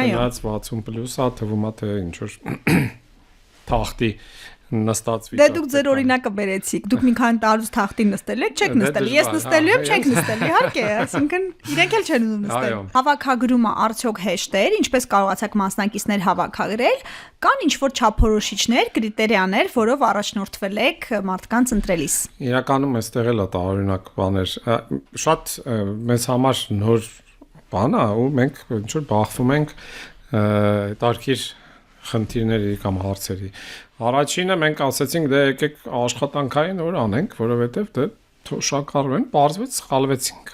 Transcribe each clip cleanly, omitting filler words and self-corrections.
այո։ Չնայած 60+-ը թվում է թե ինչ որ թախտի նստած վիճակ։ Դե դուք ձեր օրինակը բերեցիք։ Դուք մի քանի տարուց թախտի նստել եք, չեք նստել։ Ես նստելու եմ, չեք նստել, իհարկե, այսինքն իրենք էլ չեն ուզում նստել։ Հավաքագրումը արդյոք հեշտ էր, ինչպես կարողացաք մասնակիցներ հավաքագրել, կան ինչ-որ չափորոշիչներ, կրիտերիաներ, որով առաջնորդվել եք մարդկանց ընտրելիս։ Իրականում այստեղ էլ է տարօրինակ բաներ։ Շատ մեզ համար նոր բան է, ու մենք ինչ որ բախվում ենք տարքիր խնդիրների կամ հարցերի։ Առաջինը մենք ասացինք դե եկեք աշխատանքային օր անենք, որովհետև դե թոշակառվեն, բարձվեց սխալվեցինք։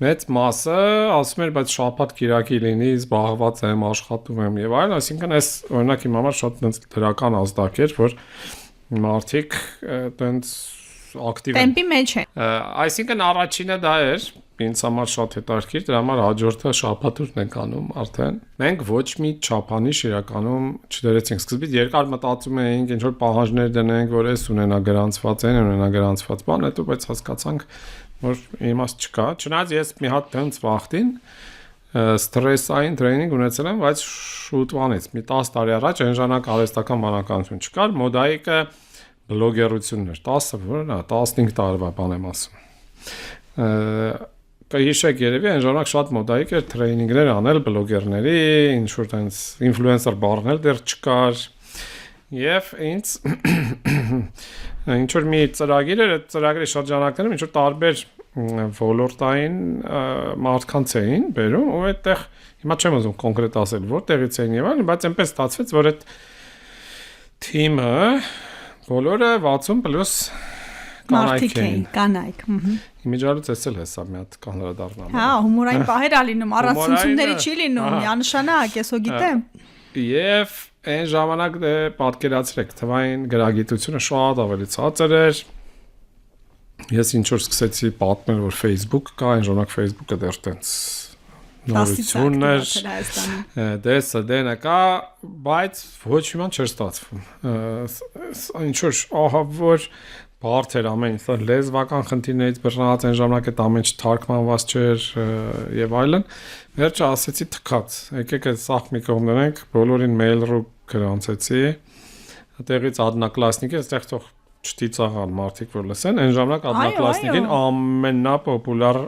Մեծ մասը ասում էր, բայց շաբաթ կիրակի լինի, զբաղված եմ, աշխատում եմ եւ այլն, այսինքն այս օրինակ իմ համար շատ դրական ազդակ էր, որ մարդիկ այտենց ակտիվ տեմպի մեջ են։ Այսինքն առաջինը դա էր, ինձ համար շատ հետաքրքիր, դրա համար հաջորդը շաբաթուրն ենք անում արդեն։ Մենք ոչ մի չափանիշ իրականում չդրեցինք։ Սկզբից երկար մտածում էինք, ինչ որ պահանջներ դնենք, որ էս ունենա գրանցված են, ունենա գրանցված բան, հետո բայց հասկացանք, որ իմաստ չկա։ Չնայած ես մի հատ տենց վախտին ստրեսային տրեյնինգ ունեցել եմ, բայց շուտվանից մի 10 տարի առաջ այն ժամանակ արհեստական բանականություն չկար, մոդայիկը բլոգերությունն էր, 15 տարվա բան եմ ասում։ Կհիշեք երևի այն ժամանակ շատ մոդայիկ էր տրեյնինգներ անել բլոգերների, ինչ որ տենց ինֆլուենսեր բառն էլ դեռ չկար։ Եվ ինձ ինչ որ մի ծրագիր էր, այդ ծրագրի շրջանակներում ինչ որ տարբեր ոլորտային մարդկանց էին բերում, ու այդտեղ հիմա չեմ ուզում կոնկրետ ասել որտեղից էին եւ այլն, բայց այնպես ստացվեց, որ այդ թիմը բոլորը 60+ կանայք էին, կանայք։ Իմիջիալից էսել հեսա մի հատ կանրադառնամ։ Հա, հումորային պահեր ա լինում, առանցությունների չի լինում, միանշանակ, ես հո գիտեմ։ Եվ այն ժամանակ դե պատկերացրեք, թվային գրագիտությունը շատ ավելի ցածր էր։ Ես ինչ որ սկսեցի պատմել, որ Facebook կա, այն ժամանակ Facebook-ը դեռ տենց նորությունն էր, դեսը դենը կա, բայց ոչ մի բան չէր ստացվում։ Ինչ որ ահա որ բարդ էր ամեն ինչ, լեզվական խնդիրներից բռնած այն ժամանակ այդ ամեն ինչ թարգմանված չէր եւ այլն։ Վերջը ասեցի թքած, եկեք այդ սախ մի կողմ դնենք, բոլորին մեյլ-րու գրանցեցի։ Այդտեղից Одноклассники, այստեղ թող չտիծաղան մարդիկ որ լսեն, այն ժամանակ Одноклассники-ին ամենապոպուլյար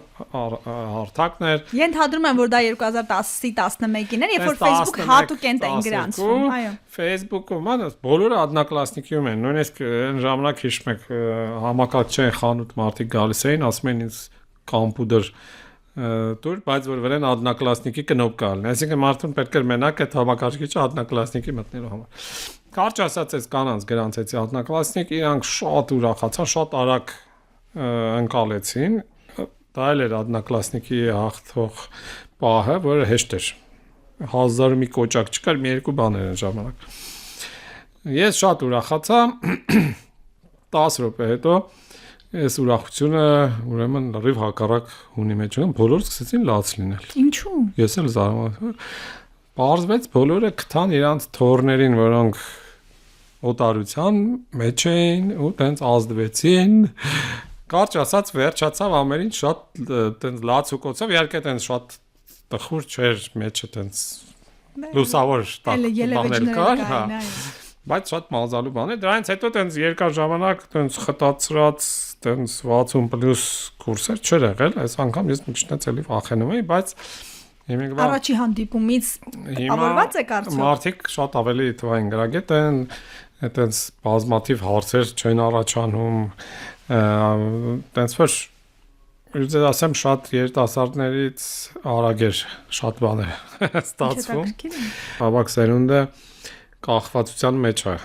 հարթակն էր։ Ենթադրում եմ, որ դա 2010-ի 11-ին էր, երբ որ Facebook հատուկենտ էին գրանցվում, այո։ Facebook-ում բոլորը Одноклассники-ում են, նույնիսկ այն ժամանակ հիշում եք համակարգչային խանութ մարդիկ գալիս էին, ասում են ինձ կոմպյուտեր դուր, բայց որ վրան Одноклассники կնոպկա լինի, այսինքն մարդուն պետք էր մենակ այդ համակարգիչը Одноклассники մտնելու համար։ Կարճ ասած այս կանանց գրանցեցի Одноклассники, իրանք շատ ուրախացան, շատ արագ ընկալեցին։ Դա էլ էր Одноклассники հաղթող պահը, որը հեշտ էր։ 1000 մի կոճակ չկար, մի երկու բան էր այն ժամանակ։ Ես շատ ուրախացա։ 10 րոպե հետո այս ուրախությունը ուրեմն լրիվ հակառակ հունի մեջ ունեմ, բոլորը սկսեցին լաց լինել։ Ինչու՞։ Ես էլ զարմացա։ Պարզվեց բոլորը գտան իրանց թորներին, որոնք օտարության մեջ էին ու տենց ազդվեցին։ Կարճ ասած վերջացավ ամեն ինչ շատ տենց լաց ու կոծավ, իհարկե տենց շատ տխուր չէր, մեջը տենց լուսավոր բաներ կար, հա։ Բայց շատ մազալու բան է, դրանից հետո տենց երկար ժամանակ տենց խտացրած տենց 60+ կուրսեր չէր եղել, այս անգամ ես մի քիչ էլի վախենում էի, բայց առաջի հանդիպումից ապավորված է կարծում։ Մարդիկ շատ ավելի թվային գրագետ են, այտենց բազմաթիվ հարցեր չեն առաջանում, տենց որ ուզում ասեմ շատ երիտասարդներից արագ էր շատ բաներ ստացվում։ Ավակ սերունդը կախվածության մեջ է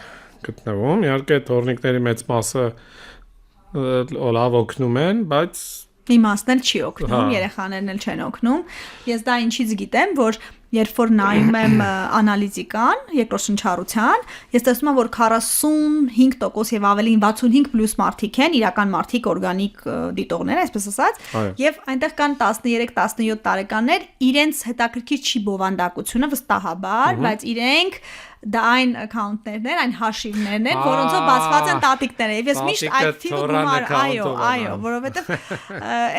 գտնվում, իհարկե թորնիկների մեծ մասը լավ օգնում են, բայց իմաստն էլ չի օգնում, երեխաներն էլ չեն օգնում։ Ես դա ինչից գիտեմ, որ երբ որ նայում եմ անալիզիկան, երկրորդշնչառության, ես տեսնում եմ, որ 45% եւ ավելին 65+ մարդիկ են, իրական մարդիկ, օրգանիկ դիտողներ, այսպես ասած, եւ այնտեղ կան 13-17 տարեկաններ, իրենց հետաքրքիր չի բովանդակությունը վստահաբար, բայց իրենք դա այն account-ներն են, այն հաշիվներն են, որոնցով բացված են տատիկները։ Եվ ես միշտ այդ թիվը գումար, այո, որովհետև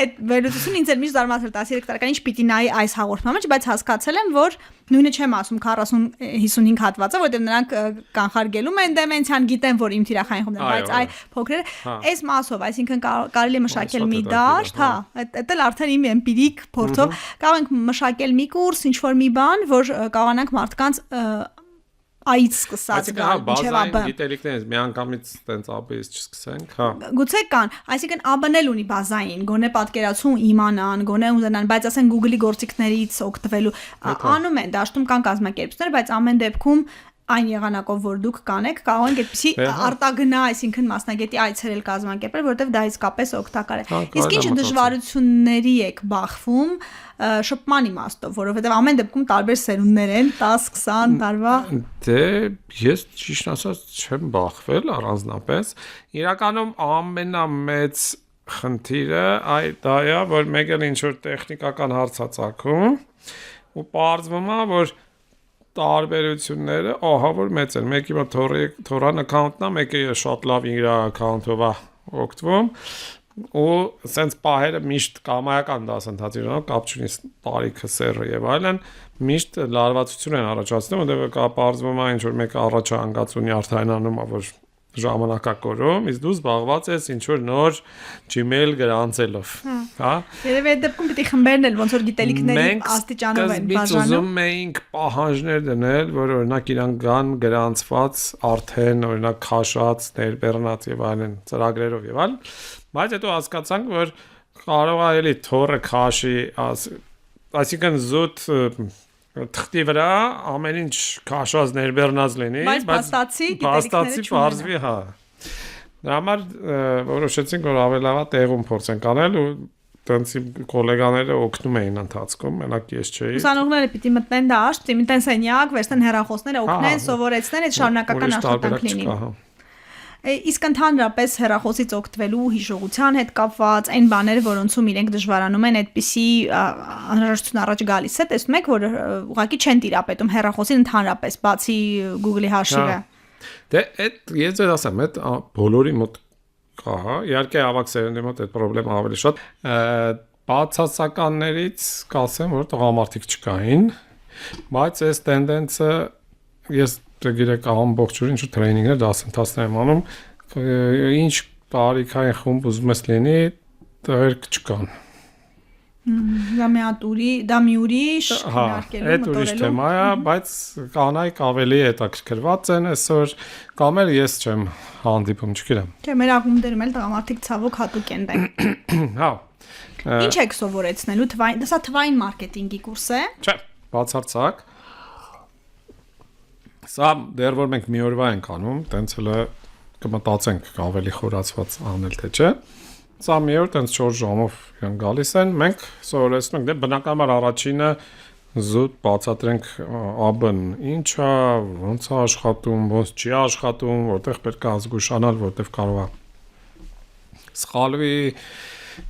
այդ վերլուծությունը ինձ էլ միշտ զարմացել 13 տարեկան ինչ պիտի նայի այս հաղորդման մեջ, բայց հասկացել եմ, որ նույնը չեմ ասում 40-55 հատվածը, որտեղ նրանք կանխարգելում են դեմենցիան, գիտեն, որ իմ թիրախային խումբն է, բայց այ փոքրերը այս մասով, այսինքն կարելի է մշակել մի դաշտ, հա, դա էլ արդեն իմ էմպիրիկ փորձով կարող ենք մշակել մի կուրս, ինչ որ մի բան, որ կարողանանք մարդկանց այց սկսած գալ, բազային գիտելիքներից միանգամից տենց ԱԲ-ից չսկսենք, հա։ Գուցե կան, այսինքն ԱԲ-ն էլ ունի բազային, գոնե պատկերացում իմանան, գոնե ուզենան, բայց ասեն Google-ի գործիքներից օգտվելու անում են, դաշտում կան կազմակերպություններ, բայց ամեն դեպքում այն եղանակով, որ դուք կանեք, կարող ենք այդպիսի արտագնա, այսինքն մասնագետի այցերել կազմակերպել, որովհետև դա իսկապես օգտակար է։ Իսկ ինչ դժվարությունների եք բախվում շփման իմաստով, որովհետև ամեն դեպքում տարբեր սերունդներ են, 10-20 տարվա։ Դե ես ճիշտ ասած չեմ բախվել առանձնապես։ Իրականում ամենամեծ խնդիրը դա է, որ մեկ էլ ինչ որ տեխնիկական հարց է ծագում ու պարզվում է, որ տարբերությունները ահա որ մեծ են։ Մեկի մոտ թորան account-ն է, մեկը շատ լավ իր account-ով է օգտվում ու սենց պահերը միշտ կամայական դասընթացի ունեն, կապ չունի տարիքը, սեռը եւ այլն, միշտ լարվածություն են առաջացնում, որտեղ կա պարզվում է ինչ որ մեկը առաջ հանգած ունի արդյունանում է, որ ժամանակակորում, իսկ դու զբաղված ես ինչ որ նոր Gmail գրանցելով, հա։ Երևի այդ դեպքում պիտի խմբերն էլ ոնց որ գիտելիքների աստիճանով են բաժանում։ Մենք ուզում էինք պահանջներ դնել, որ օրինակ իրանք կան գրանցված արդեն օրինակ քաշած, ներբեռնած եւ այլն ծրագրերով եւ այլն, բայց հետո հասկացանք, որ կարող է էլի թորը քաշի, այսինքն զուտ թղթի վրա ամեն ինչ քաշած ներբեռնած լինի, բայց փաստացի գիտելիքները բարձվի, հա։ Դրա համար որոշեցինք, որ ավելի լավ է տեղում փորձենք անել ու տենց իմ գոլեգաները օգնում էին ընթացքում, մենակ ես չէի։ Ուսանողները պիտի մտնեն դաշտ, պիտի մտնեն սենյակ, վերցնեն հեռախոսները, օգնեն, սովորեցնեն, այդ շարունակական աշխատանք լինի։ Իսկ ընդհանրապես հեռախոսից օգտվելու հիշողության հետ կապված այն բաները, որոնցում իրենք դժվարանում են, այդպիսի անհրաժեշտություն առաջ գալիս է, տեսնում եք, որ ուղղակի չեն տիրապետում հեռախոսին ընդհանրապես, բացի Google-ի հաշիվը։ Դե այդ ես ասեմ, այդ բոլորի մոտ կա, հա, իհարկե ավակ սերնդի մոտ այդ խնդրեմ ավելի շատ բացասականներից կասեմ, որ տղամարդիկ չկային, բայց այս տենդենսը ես գիրեք ամբողջուրին ինչ տրեյնինգներ դասընթացներ եմ անում, ինչ տարիքային խումբ ուզում ես լինի, դեռ չկան։ Դա մի ուրիշ քննարկելու մտորելու։ Այդ ուրիշ թեմա է, բայց կանայք ավելի հետաքրքրված են այսօր, կամ էլ ես չեմ հանդիպում, չգիտեմ։ Չէ, մեր ակումբներում էլ տղամարդիկ ցավոք հատուկ են դա։ Հա։ Ինչ եք սովորեցնելու թվային, դա թվային մարքեթինգի կուրս է։ Չէ, բացարձակ։ Սա դեռ որ մենք մի օրվա ենք անում, տենց հələ կմտածենք ավելի խորացված անել թե չէ։ Սա մի օր տենց 4 ժամով են գալիս են, մենք սովորեցնում ենք, դե բնականաբար առաջինը զուտ բացատրենք ԱԲ-ն ինչ է, ոնց է աշխատում, ոնց չի աշխատում, որտեղ պետք է ազգուշանալ, որտեղ կարող է սխալվի,